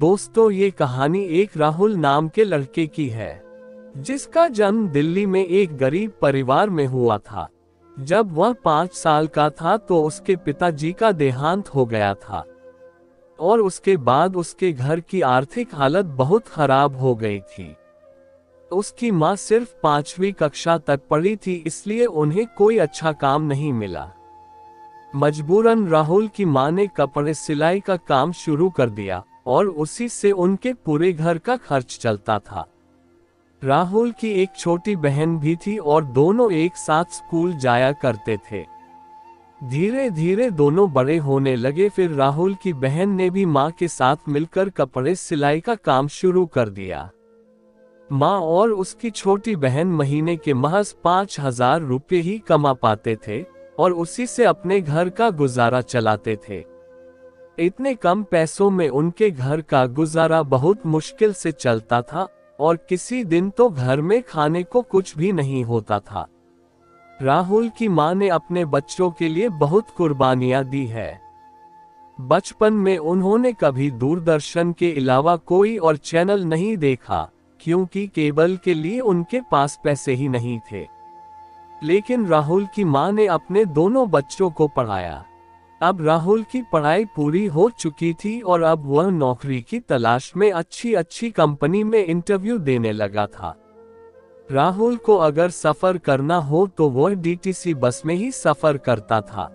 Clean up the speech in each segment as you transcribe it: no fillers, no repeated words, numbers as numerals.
दोस्तों, ये कहानी एक राहुल नाम के लड़के की है, जिसका जन्म दिल्ली में एक गरीब परिवार में हुआ था। जब वह 5 साल का था तो उसके पिताजी का देहांत हो गया था और उसके बाद उसके घर की आर्थिक हालत बहुत खराब हो गई थी। उसकी माँ सिर्फ 5वीं कक्षा तक पढ़ी थी, इसलिए उन्हें कोई अच्छा काम नहीं मिला। मजबूरन राहुल की माँ ने कपड़े सिलाई का काम शुरू कर दिया और उसी से उनके पूरे घर का खर्च चलता था। राहुल की एक छोटी बहन भी थी और दोनों एक साथ स्कूल जाया करते थे। धीरे धीरे दोनों बड़े होने लगे। फिर राहुल की बहन ने भी माँ के साथ मिलकर कपड़े सिलाई का काम शुरू कर दिया। माँ और उसकी छोटी बहन महीने के महज 5,000 रुपये ही कमा पाते थे और उसी से अपने घर का गुजारा चलाते थे। इतने कम पैसों में उनके घर का गुजारा बहुत मुश्किल से चलता था और किसी दिन तो घर में खाने को कुछ भी नहीं होता था। राहुल की माँ ने अपने बच्चों के लिए बहुत कुर्बानियां दी है। बचपन में उन्होंने कभी दूरदर्शन के अलावा कोई और चैनल नहीं देखा, क्योंकि केबल के लिए उनके पास पैसे ही नहीं थे। लेकिन राहुल की माँ ने अपने दोनों बच्चों को पढ़ाया। अब राहुल की पढ़ाई पूरी हो चुकी थी और अब वह नौकरी की तलाश में अच्छी कंपनी में इंटरव्यू देने लगा था। राहुल को अगर सफर करना हो तो वह डीटीसी बस में ही सफर करता था।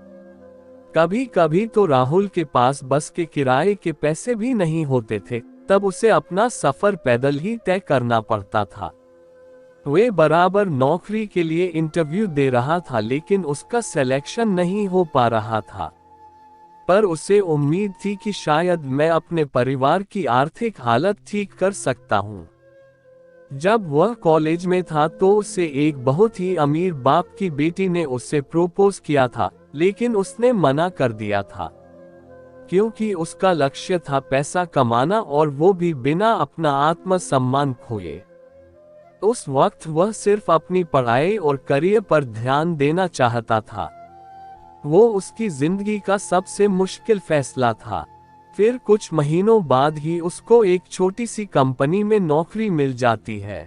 कभी कभी तो राहुल के पास बस के किराए के पैसे भी नहीं होते थे, तब उसे अपना सफर पैदल ही तय करना पड़ता था। वे बराबर नौकरी के लिए इंटरव्यू दे रहा था, लेकिन उसका सिलेक्शन नहीं हो पा रहा था। पर उसे उम्मीद थी कि शायद मैं अपने परिवार की आर्थिक हालत ठीक कर सकता हूँ। जब वह कॉलेज में था तो उसे एक बहुत ही अमीर बाप की बेटी ने उससे प्रपोज किया था, लेकिन उसने मना कर दिया था, क्योंकि उसका लक्ष्य था पैसा कमाना और वो भी बिना अपना आत्मसम्मान खोए। उस वक्त वह सिर्फ अपनी पढ़ाई और करियर पर ध्यान देना चाहता था। वो उसकी जिंदगी का सबसे मुश्किल फैसला था। फिर कुछ महीनों बाद ही उसको एक छोटी सी कंपनी में नौकरी मिल जाती है।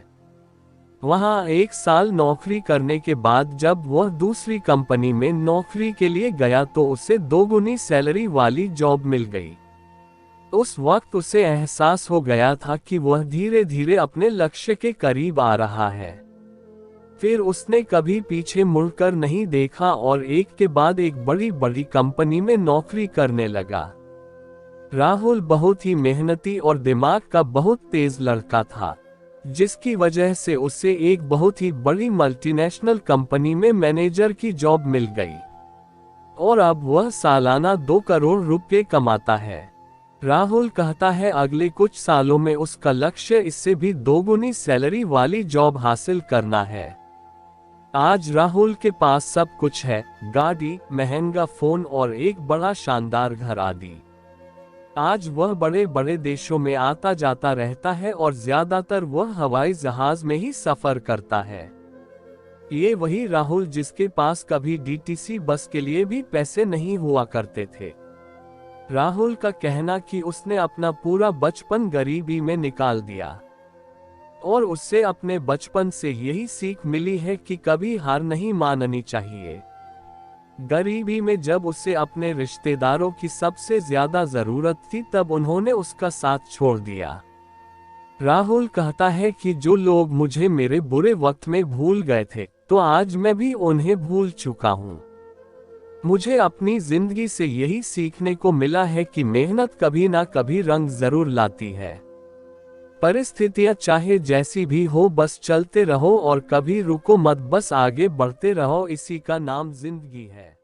वहाँ 1 साल नौकरी करने के बाद जब वह दूसरी कंपनी में नौकरी के लिए गया तो उसे 2 गुनी सैलरी वाली जॉब मिल गई। उस वक्त उसे एहसास हो गया था कि वह धीरे धीरे अपने लक्ष्य के करीब आ रहा है। फिर उसने कभी पीछे मुड़कर नहीं देखा और एक के बाद एक बड़ी बड़ी कंपनी में नौकरी करने लगा। राहुल बहुत ही मेहनती और दिमाग का बहुत तेज लड़का था, जिसकी वजह से उसे एक बहुत ही बड़ी मल्टीनेशनल कंपनी में मैनेजर की जॉब मिल गई और अब वह सालाना 2 करोड़ रुपए कमाता है। राहुल कहता है अगले कुछ सालों में उसका लक्ष्य इससे भी 2 गुनी सैलरी वाली जॉब हासिल करना है। आज राहुल के पास सब कुछ है, गाड़ी, महंगा फोन और एक बड़ा शानदार घर आदि। आज वह बड़े बड़े देशों में आता जाता रहता है और ज्यादातर वह हवाई जहाज में ही सफर करता है। ये वही राहुल जिसके पास कभी डीटीसी बस के लिए भी पैसे नहीं हुआ करते थे। राहुल का कहना कि उसने अपना पूरा बचपन गरीबी में निकाल दिया और उससे अपने बचपन से यही सीख मिली है कि कभी हार नहीं माननी चाहिए। गरीबी में जब उसे अपने रिश्तेदारों की सबसे ज्यादा जरूरत थी तब उन्होंने उसका साथ छोड़ दिया। राहुल कहता है कि जो लोग मुझे मेरे बुरे वक्त में भूल गए थे तो आज मैं भी उन्हें भूल चुका हूँ। मुझे अपनी जिंदगी से यही सीखने को मिला है कि मेहनत कभी ना कभी रंग जरूर लाती है। परिस्थितियां चाहे जैसी भी हो, बस चलते रहो और कभी रुको मत, बस आगे बढ़ते रहो, इसी का नाम जिंदगी है।